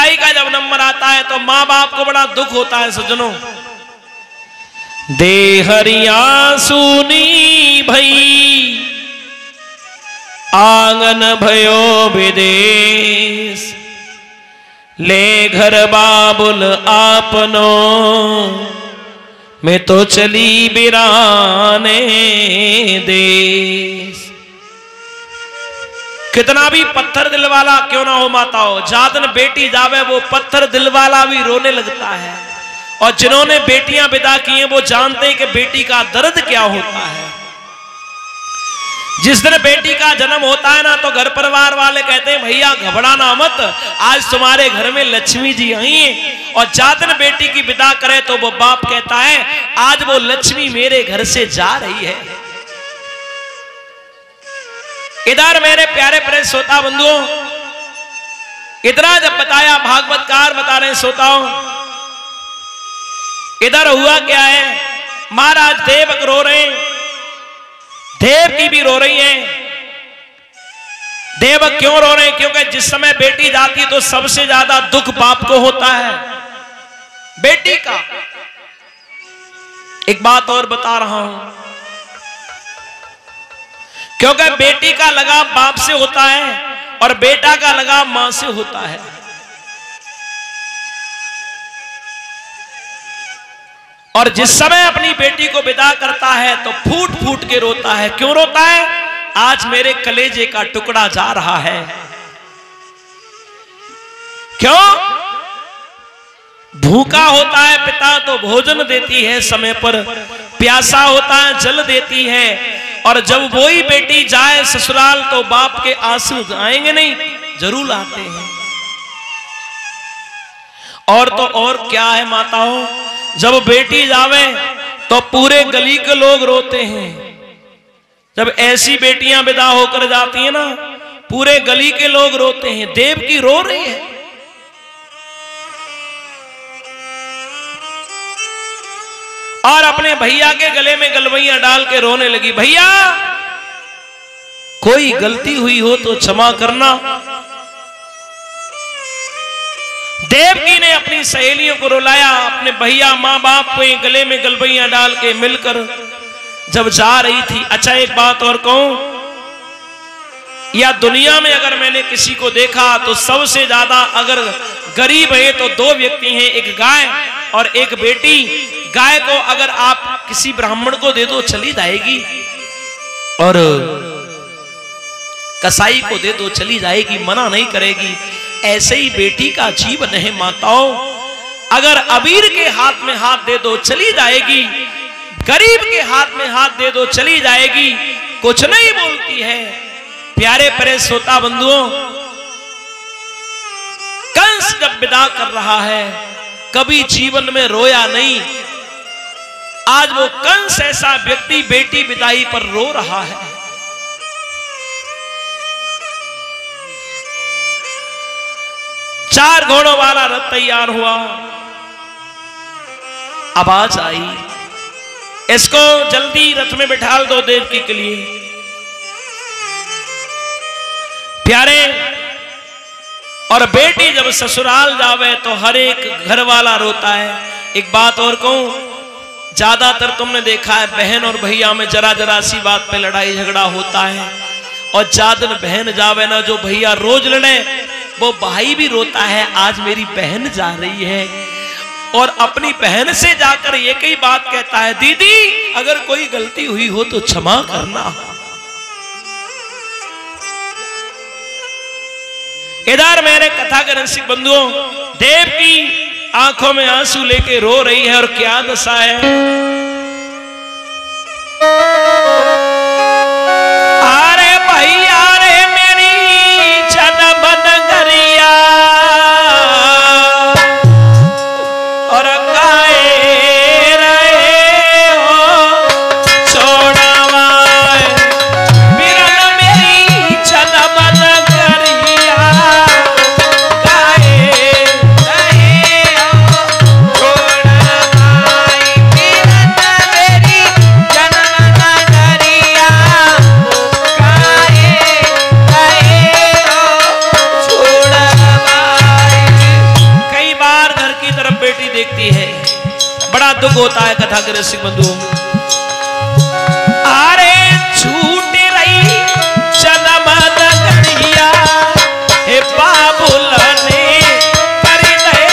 विदाई का जब नंबर आता है तो माँ बाप को बड़ा दुख होता है सज्जनों। दे हरिया सुनी भई आंगन भयो विदेश, ले घर बाबुल आपनो मैं तो चली बिराने देश। कितना भी पत्थर दिल वाला क्यों ना हो माताओं, जादन बेटी जावे वो पत्थर दिल वाला भी रोने लगता है। और जिन्होंने बेटियां विदा की हैं वो जानते हैं कि बेटी का दर्द क्या होता है। जिस दिन बेटी का जन्म होता है ना तो घर परिवार वाले कहते हैं भैया घबराना मत, आज तुम्हारे घर में लक्ष्मी जी आई हैं। और जादन बेटी की विदा करे तो वो बाप कहता है आज वो लक्ष्मी मेरे घर से जा रही है। इधर मेरे प्यारे प्रेस श्रोता बंधुओं, इतना जब बताया भागवतकार बता रहे श्रोताओं, इधर हुआ क्या है, महाराज देवक रो रहे हैं, देवकी भी रो रही हैं। देवक क्यों रो रहे हैं? क्योंकि जिस समय बेटी जाती है तो सबसे ज्यादा दुख बाप को होता है बेटी का। एक बात और बता रहा हूं, क्योंकि बेटी का लगाव बाप से होता है और बेटा का लगाव मां से होता है। और जिस समय अपनी बेटी को विदा करता है तो फूट फूट के रोता है। क्यों रोता है? आज मेरे कलेजे का टुकड़ा जा रहा है। क्यों? भूखा होता है पिता तो भोजन देती है समय पर, प्यासा होता है जल देती है। और जब वही बेटी जाए ससुराल तो बाप के आंसू आएंगे नहीं, जरूर आते हैं। और तो और क्या है माताओं, जब बेटी जावे तो पूरे गली के लोग रोते हैं। जब ऐसी बेटियां विदा होकर जाती हैं ना, पूरे गली के लोग रोते हैं। देवकी रो रही है। और अपने भैया के गले में गलवैया डाल के रोने लगी, भैया कोई गलती हुई हो तो क्षमा करना। देवकी ने अपनी सहेलियों को रुलाया, अपने भैया माँ बाप को गले में गलबैया डाल के मिलकर जब जा रही थी। अच्छा एक बात और कहूं, या दुनिया में अगर मैंने किसी को देखा तो सबसे ज्यादा अगर गरीब है तो दो व्यक्ति हैं, एक गाय और एक बेटी। गाय को अगर आप किसी ब्राह्मण को दे दो चली जाएगी, और कसाई को दे दो चली जाएगी, मना नहीं करेगी। ऐसे ही बेटी का जीवन है माताओं, अगर अबीर के हाथ में हाथ दे दो चली जाएगी, गरीब के हाथ में हाथ दे दो चली जाएगी, कुछ नहीं बोलती है। प्यारे प्यारे श्रोता बंधुओं, कंस जब विदा कर रहा है कभी जीवन में रोया नहीं। आज वो कंस ऐसा व्यक्ति बेटी विदाई पर रो रहा है। चार घोड़ों वाला रथ तैयार हुआ, आवाज आई, इसको जल्दी रथ में बिठाल दो देवकी के लिए। प्यारे, और बेटी जब ससुराल जावे तो हर एक घर वाला रोता है। एक बात और कहूं, ज्यादातर तुमने देखा है बहन और भैया में जरा जरा सी बात पे लड़ाई झगड़ा होता है। और जादन बहन जावे ना, जो भैया रोज लड़े वो भाई भी रोता है, आज मेरी बहन जा रही है। और अपनी बहन से जाकर ये कई बात कहता है, दीदी अगर कोई गलती हुई हो तो क्षमा करना। इधर मेरे कथा के रसिक बंधुओं, देवकी आंखों में आंसू लेके रो रही है। और क्या दशा है, अरे भैया रे मेरी जन्म नगरिया, और काहे रहे हो छोड़वाए बिरन मेरी जन्म नगरिया, काहे रहे हो छोड़वाए बिरन बड़ा दुख होता है कथा के रसिक बंधुओं। अरे छूट रही जन्म नगरिया हे बाबुल ने कर दे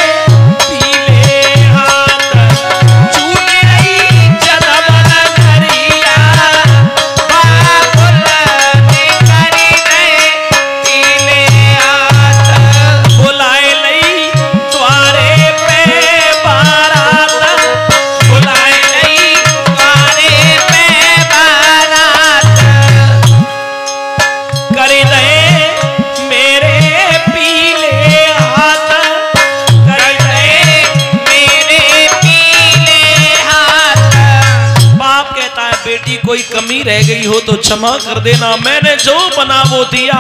पीले हाथ। छूट रही जन्म नगरिया बाबुल ने कर दे पीले हाथ। बुलाए लई द्वारे पे बारात, बुलाए लई द्वारे पे बारात। कर दे मेरे पीले हाथ, कर दे मेरे पीले हाथ। बाप कहता है बेटी कोई कमी रह गई हो तो क्षमा कर देना, मैंने जो बना वो दिया।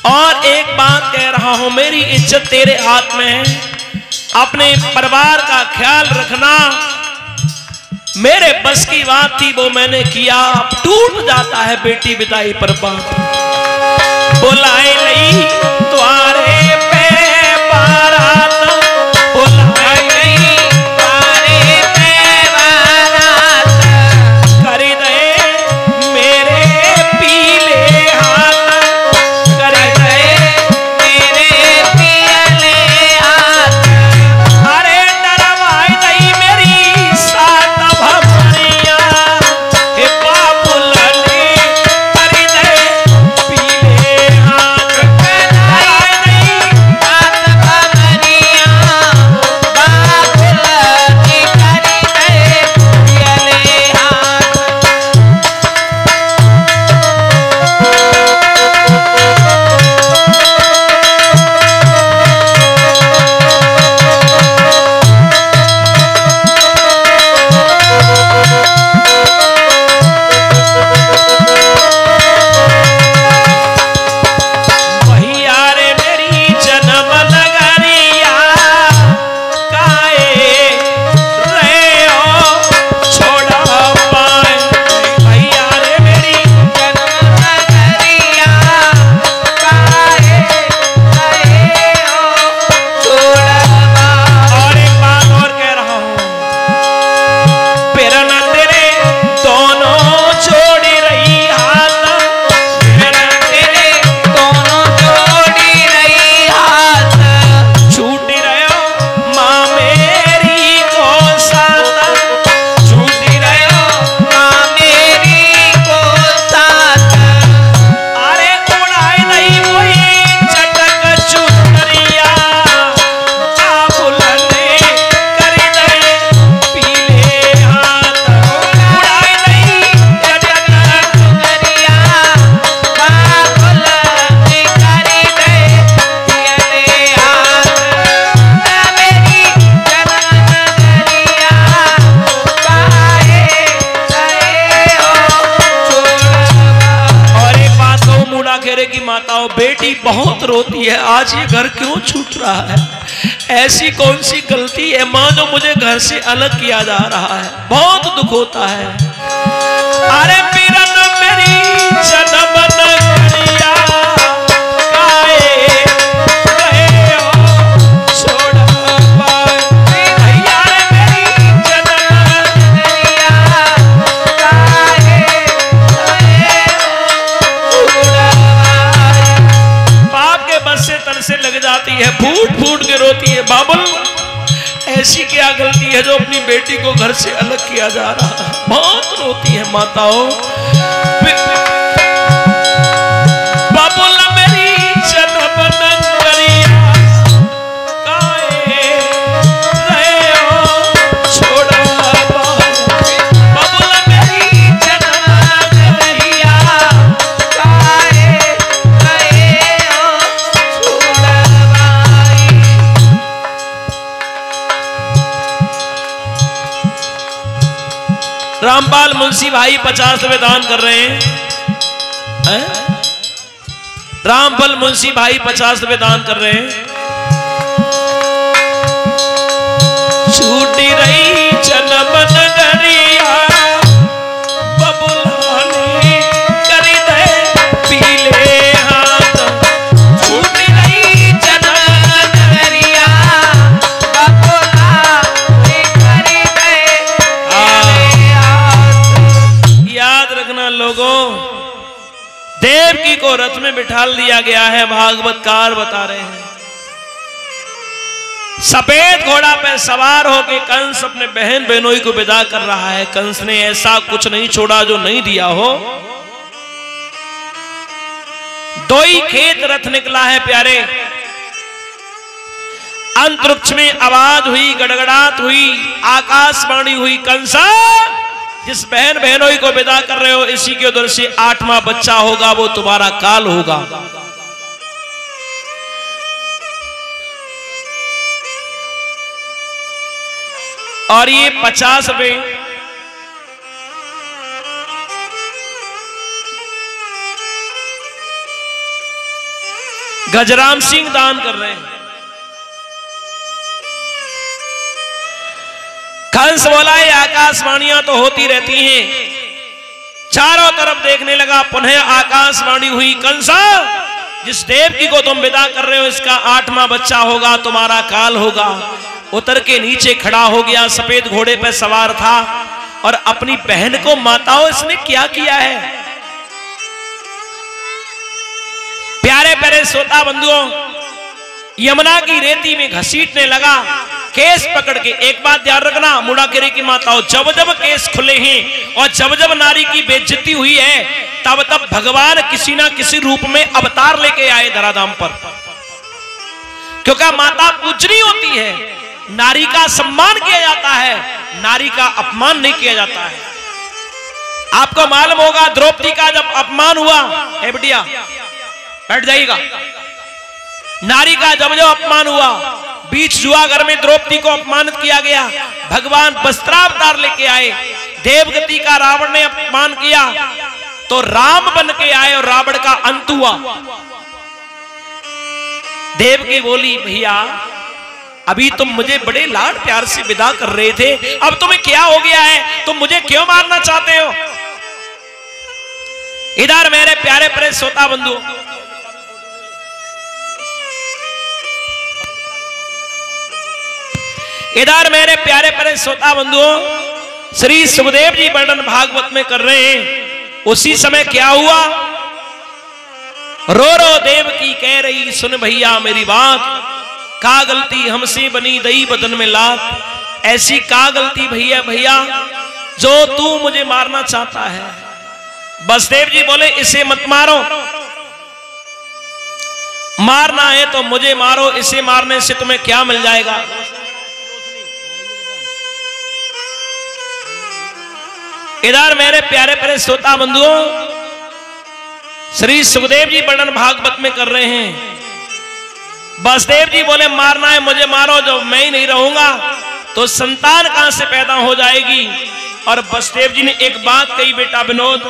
और एक बात कह रहा हूं, मेरी इज्जत तेरे हाथ में है, अपने परिवार का ख्याल रखना। मेरे बस की बात थी वो मैंने किया, अब टूट जाता है बेटी बिदाई पर बाप। बुलाए लई द्वारे पे बारात, बुलाए लई द्वारे पे बारात। कर दे मेरे पीले हाथ, कर दे मेरे पीले हाथ। अरे डरवाई दई मेरी सात भमरिया हे बाबुल ने कर दे पीले हाथ। डरवाई दई सात भमरिया बाबुल ने कर दे पीले हाथ। भैया रे मेरी जन्म नगरिया काए रे हो छोड़ा पाए। भैया रे मेरी जन्म नगरिया काए रे हो छोड़ा पाए। और एक बात और कह रहा हूं, पेरन तेरे दोनों जोड़ी रही हाथ, पेरन तेरे दोनों जोड़ी रही हाथ। छूट रहो माँ मेरी को साथ, छूट रहो माँ मेरी को साथ। अरे उड़ाए नहीं कोई चटक चुनरिया बाबुल ने कर दे पीले हाथ। उड़ाए नहीं चटक चुनरिया बाबुल ने कर दे पीले हाथ। मेरी जन्म नगरिया काहे रहे हो छोड़ा। और एक बात कहूं, मुड़ा घेरे की माताओं, बेटी बहुत रोती है, आज ये घर क्यों छूट रहा है? ऐसी कौन सी गलती है माँ जो मुझे घर से अलग किया जा रहा है? बहुत दुख होता है। अरे पीरन मेरी जन्म नगरिया काहे रहे हो छोड़ा पाए। भैया रे मेरी जन्म नगरिया काहे रहे हो छोड़ा पाए। बाप के बस से तरसे लग जाती है, फूट फूट के रोती है, बाबुल ऐसी क्या गलती है जो अपनी बेटी को घर से अलग किया जा रहा है? बहुत रोती है माताओं। बाबुल मेरी जन्म नगरिया काहे रहे हो छोड़ा पाए। बाबुल मेरी जन्म नगरिया काहे रहे हो छोड़ा पाए। रामपाल मुंशी भाई 50 रुपए दान कर रहे हैं। रामपाल मुंशी भाई 50 रुपए दान कर रहे हैं। छूटी रही जन्म नगरिया बबुलानी कर दे पीले हाथ। छूटी रही जन्म नगरिया बबुलानी कर को रथ में बिठा दिया गया है। भागवतकार बता रहे हैं सफेद घोड़ा पे सवार होके कंस अपने बहन बहनोई को विदा कर रहा है। कंस ने ऐसा कुछ नहीं छोड़ा जो नहीं दिया हो। दो ही खेत रथ निकला है प्यारे। अंतरिक्ष में आवाज हुई, गड़गड़ाहट हुई, आकाशवाणी हुई, कंसा जिस बहन बहनोई को विदा कर रहे हो इसी के उधर से 8वां बच्चा होगा, वो तुम्हारा काल होगा। और ये 50 रुपए गजराम सिंह दान कर रहे हैं। कंस बोला ये आकाशवाणियां तो होती रहती हैं। चारों तरफ देखने लगा, पुनः आकाशवाणी हुई, कंसा जिस देवकी को तुम विदा कर रहे हो इसका 8वां बच्चा होगा, तुम्हारा काल होगा। उतर के नीचे खड़ा हो गया, सफेद घोड़े पर सवार था और अपनी बहन को माताओं इसने क्या किया है। प्यारे प्यारे श्रोता बंधुओं, यमुना की रेती में घसीटने लगा, केस पकड़ के। एक बात ध्यान रखना मुड़ाकेरे की माताओं, जब जब केस खुले हैं और जब जब नारी की बेइज्जती हुई है तब तब भगवान किसी ना किसी रूप में अवतार लेके आए धराधाम पर, क्योंकि माता पूजनी होती है, नारी का सम्मान किया जाता है, नारी का अपमान नहीं किया जाता है। आपको मालूम होगा द्रौपदी का जब अपमान हुआ, ए बिटिया बैठ जाइएगा, नारी का जब जब अपमान हुआ, बीच जुआ घर में द्रौपदी को अपमानित किया गया, भगवान वस्त्रावतार लेके आए। देवगति का रावण ने अपमान किया तो राम बन के आए और रावण का अंत हुआ। देवकी बोली भैया अभी तुम मुझे बड़े लाड प्यार से विदा कर रहे थे, अब तुम्हें क्या हो गया है, तुम मुझे क्यों मारना चाहते हो। इधर मेरे प्यारे प्यारे श्रोता बंधु, इधर मेरे प्यारे प्यारे श्रोता बंधुओं, श्री सुखदेव जी वर्णन भागवत में कर रहे हैं। उसी समय क्या हुआ, रो रो देवकी कह रही सुन भैया मेरी बात, का गलती हमसे बनी दई बदन में लात। ऐसी का गलती भैया भैया जो तू मुझे मारना चाहता है। बसदेव जी बोले इसे मत मारो, मारना है तो मुझे मारो, इसे मारने से तुम्हें क्या मिल जाएगा। इधर मेरे प्यारे प्यारे श्रोता बंधुओं, श्री सुखदेव जी वर्णन भागवत में कर रहे हैं। बसदेव जी बोले मारना है मुझे मारो, जब मैं ही नहीं रहूंगा तो संतान कहां से पैदा हो जाएगी। और बसदेव जी ने एक बात कही, बेटा विनोद,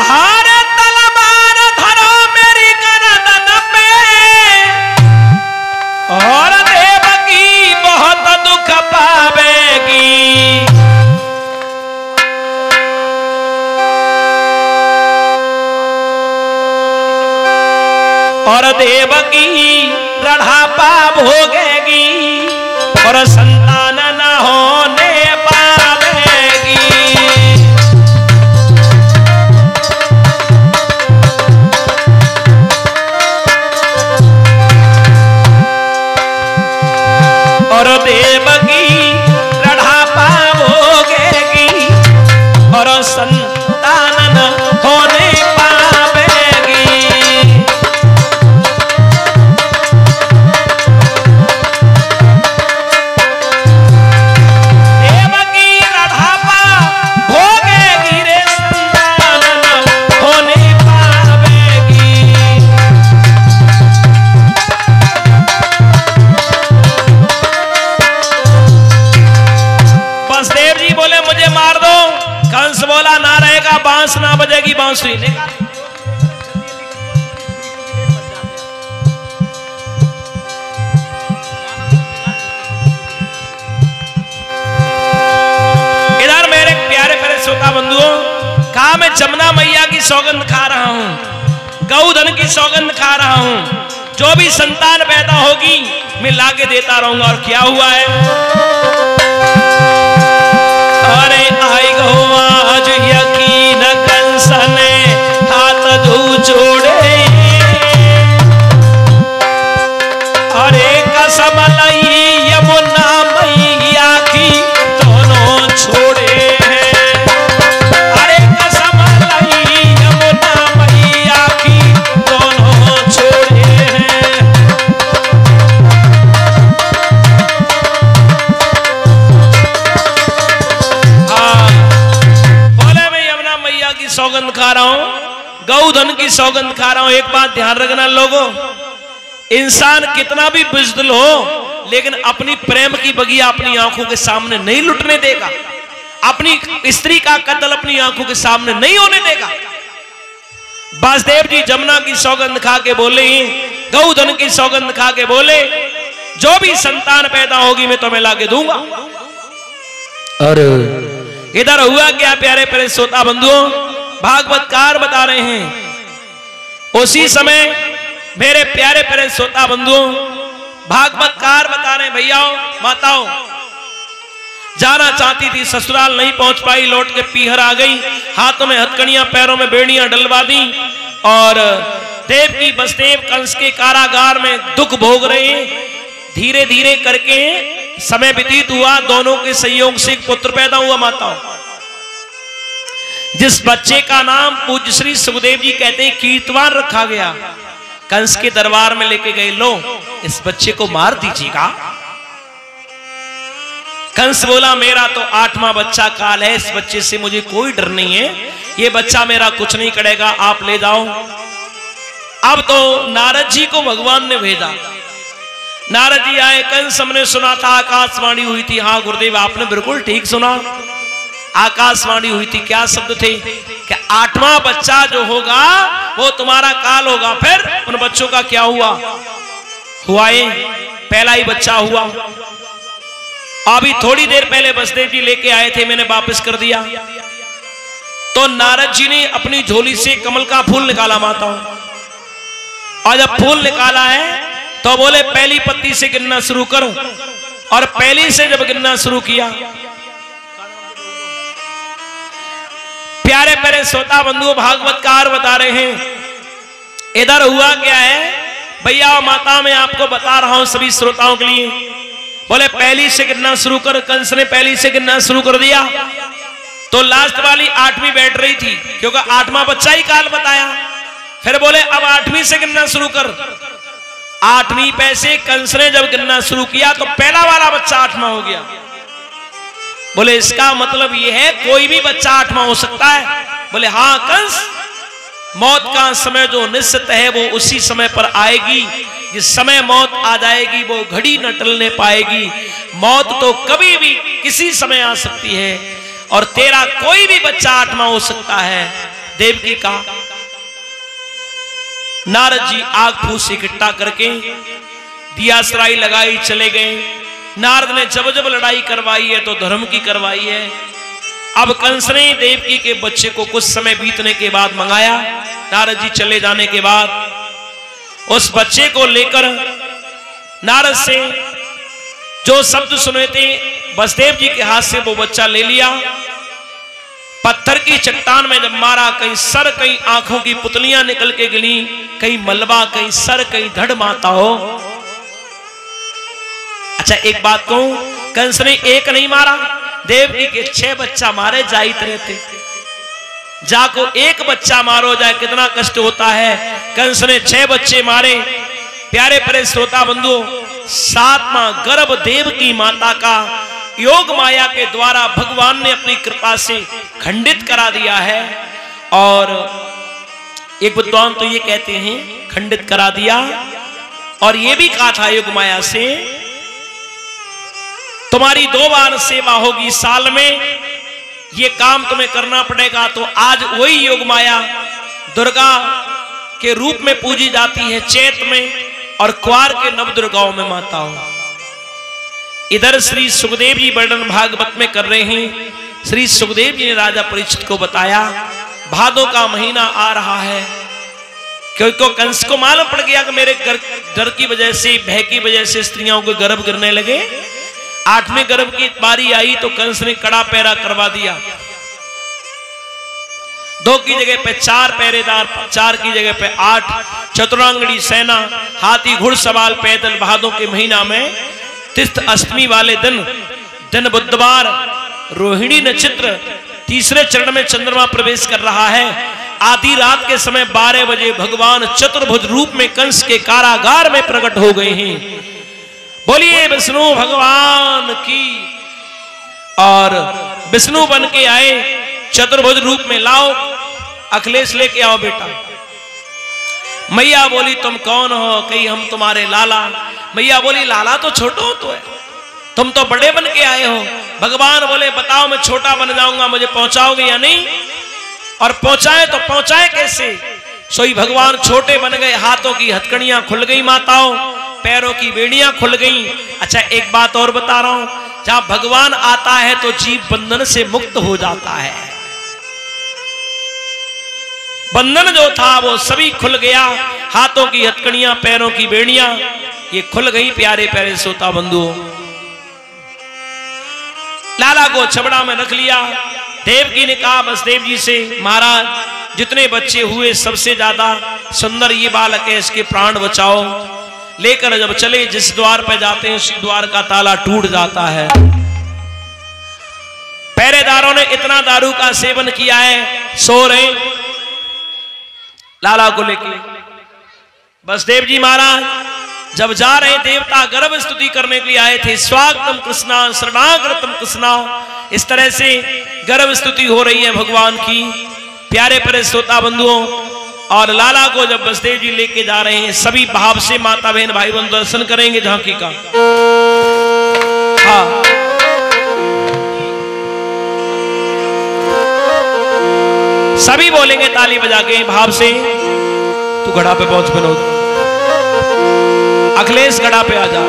हार तलवार धरो मेरी गर्दन पे, और देवकी बहुत दुख पावेगी। और देवकी रढ़ापा भोगेगी और संतान न होने पावेगी। और देवकी रढ़ापा भोगेगी और संतान न होने पावेगी। बोला ना रहेगा, बांस ना बजेगी बांसुरी। इधर मेरे प्यारे प्यारे श्रोता बंधुओं, कहा मैं जमुना मैया की सौगंध खा रहा हूं, गौधन की सौगंध खा रहा हूं, जो भी संतान पैदा होगी मैं लाके देता रहूंगा। और क्या हुआ है, अरे आई गो आज यज्ञ सौगंध खा रहा हूं, एक बात ध्यान रखना लोगों, इंसान कितना भी बुज़दिल हो लेकिन अपनी प्रेम की बगिया अपनी आंखों के सामने नहीं लुटने देगा, अपनी स्त्री का कत्ल अपनी आंखों के सामने नहीं होने देगा। वासुदेव जी जमुना की सौगंध खा के बोले, गौधन की सौगंध खा के बोले, जो भी संतान पैदा होगी मैं तुम्हें लाके दूंगा। और इधर हुआ क्या प्यारे प्यारे श्रोता बंधुओं, भागवतकार बता रहे हैं उसी समय मेरे प्यारे प्यारे श्रोता बंधुओं, भागवतकार बता रहे हैं भैयाओं माताओं, जाना चाहती थी ससुराल नहीं पहुंच पाई, लौट के पीहर आ गई, हाथों में हथकड़ियां पैरों में बेड़ियां डलवा दी और देवकी वसुदेव कंस के कारागार में दुख भोग रहे हैं। धीरे धीरे करके समय व्यतीत हुआ, दोनों के संयोग से एक पुत्र पैदा हुआ माताओं, जिस बच्चे का नाम पूज्य श्री सुखदेव जी कहते हैं कीर्तवान रखा गया। कंस के दरबार में लेके गए, लो इस बच्चे को मार दीजिएगा। कंस बोला मेरा तो 8वां बच्चा काल है, इस बच्चे से मुझे कोई डर नहीं है, ये बच्चा मेरा कुछ नहीं करेगा, आप ले जाओ। अब तो नारद जी को भगवान ने भेजा, नारद जी आए, कंस हमने सुना था आकाशवाणी हुई थी। हाँ गुरुदेव आपने बिल्कुल ठीक सुना, आकाशवाणी हुई थी। क्या शब्द थे कि 8वां बच्चा जो होगा वो तुम्हारा काल होगा। फिर उन बच्चों का क्या हुआ? हुआ ये पहला ही बच्चा हुआ। अभी थोड़ी देर पहले वसुदेव जी लेके आए थे, मैंने वापस कर दिया। तो नारद जी ने अपनी झोली से कमल का फूल निकाला माताओं, और जब फूल निकाला है तो बोले पहली पत्ती से गिनना शुरू करो, और पहली से जब गिनना शुरू किया, प्यारे प्यारे श्रोता बंधुओं भागवतकार बता रहे हैं इधर हुआ क्या है भैया और माता, मैं आपको बता रहा हूं सभी श्रोताओं के लिए। बोले पहली से गिनना शुरू कर, कंस ने पहली से गिनना शुरू कर दिया। तो लास्ट वाली 8वीं बैठ रही थी, क्योंकि 8वां बच्चा ही काल बताया। फिर बोले अब 8वीं से गिनना शुरू कर। 8वीं पैसे कंस ने जब गिनना शुरू किया तो पहला वाला बच्चा 8वां हो गया। बोले इसका मतलब यह है कोई भी बच्चा 8वां हो सकता है। बोले हाँ कंस, मौत का समय जो निश्चित है वो उसी समय पर आएगी, जिस समय मौत आ जाएगी वो घड़ी न टलने पाएगी। मौत तो कभी भी किसी समय आ सकती है, और तेरा कोई भी बच्चा 8वां हो सकता है। देवकी का नारद जी आग फूस इकट्ठा करके दिया सराई लगाई चले गए। नारद ने जब जब लड़ाई करवाई है तो धर्म की करवाई है। अब कंस ने देवकी के बच्चे को कुछ समय बीतने के बाद मंगाया। नारद जी चले जाने के बाद उस बच्चे को लेकर नारद से जो शब्द सुने थे वसुदेव जी के हाथ से वो बच्चा ले लिया। पत्थर की चट्टान में जब मारा, कहीं सर कहीं आंखों की पुतलियां निकल के गिरी, कहीं मलबा कहीं सर कहीं धड़ माता हो। अच्छा एक बात कहूं, कंस ने एक नहीं मारा, देवकी के 6 बच्चा मारे जाइत रहते। जाको एक बच्चा मारो जाए कितना कष्ट होता है। कंस ने 6 बच्चे मारे। प्यारे प्यारे श्रोता बंधुओं, 7वां गर्भ देवकी माता का योग माया के द्वारा भगवान ने अपनी कृपा से खंडित करा दिया है। और एक विद्वान तो ये कहते हैं खंडित करा दिया, और ये भी कहा था योग माया से तुम्हारी 2 बार सेवा होगी साल में, ये काम तुम्हें करना पड़ेगा। तो आज वही योग माया दुर्गा के रूप में पूजी जाती है चैत में, और क्वार के नव दुर्गाओं में माता हो। इधर श्री सुखदेव जी वर्णन भागवत में कर रहे हैं। श्री सुखदेव जी ने राजा परीक्षित को बताया भादों का महीना आ रहा है, क्योंकि कंस को मालूम पड़ गया कि मेरे डर की वजह से, भय की वजह से स्त्रियों को गर्भ गिरने लगे। 8वें गर्भ की बारी आई तो कंस ने कड़ा पैरा करवा दिया। 2 की जगह पे 4 पहरेदार, 4 की जगह पे 8, चतुरांगणी सेना, हाथी घुड़सवार पैदल। भादों के महीना में तीर्थ अष्टमी वाले दिन बुधवार, रोहिणी नक्षत्र, तीसरे चरण में चंद्रमा प्रवेश कर रहा है। आधी रात के समय 12 बजे भगवान चतुर्भुज रूप में कंस के कारागार में प्रकट हो गए हैं। बोलिए विष्णु भगवान की। और विष्णु बन के आए चतुर्भुज रूप में, लाओ अखिलेश लेके आओ बेटा। मैया बोली तुम कौन हो? कही हम तुम्हारे लाला। मैया बोली लाला तो छोटो हो तो है, तुम तो बड़े बन के आए हो। भगवान बोले बताओ मैं छोटा बन जाऊंगा, मुझे पहुंचाओगे या नहीं? और पहुंचाए तो पहुंचाए कैसे? सोई भगवान छोटे बन गए, हाथों की हथकड़ियां खुल गई माताओं, पैरों की बेड़ियां खुल गई। अच्छा एक बात और बता रहा हूं, जहां भगवान आता है तो जीव बंधन से मुक्त हो जाता है। बंधन जो था वो सभी खुल गया, हाथों की हथकड़ियां पैरों की बेड़ियां ये खुल गई। प्यारे प्यारे श्रोता बंधुओं, लाला को छबड़ा में रख लिया। देवकी ने कहा वसुदेव जी से महाराज जितने बच्चे हुए सबसे ज्यादा सुंदर ये बालक है, इसके प्राण बचाओ। लेकर जब चले जिस द्वार पर जाते हैं उसी द्वार का ताला टूट जाता है। पहरेदारों ने इतना दारू का सेवन किया है, सो रहे लाला को लेके। वसुदेव जी महाराज जब जा रहे देवता गर्भ स्तुति करने के लिए आए थे, स्वागतम कृष्णा शरणागतम कृष्णा, इस तरह से गर्भ स्तुति हो रही है भगवान की। प्यारे प्यारे श्रोता बंधुओं, और लाला को जब वसुदेव जी लेके जा रहे हैं, सभी भाव से माता बहन भाई बंधु दर्शन करेंगे झांकी का। हाँ सभी बोलेंगे ताली बजा के भाव से। तू घड़ा पे पहुंच विनोद, अखिलेश घड़ा पे आ जा।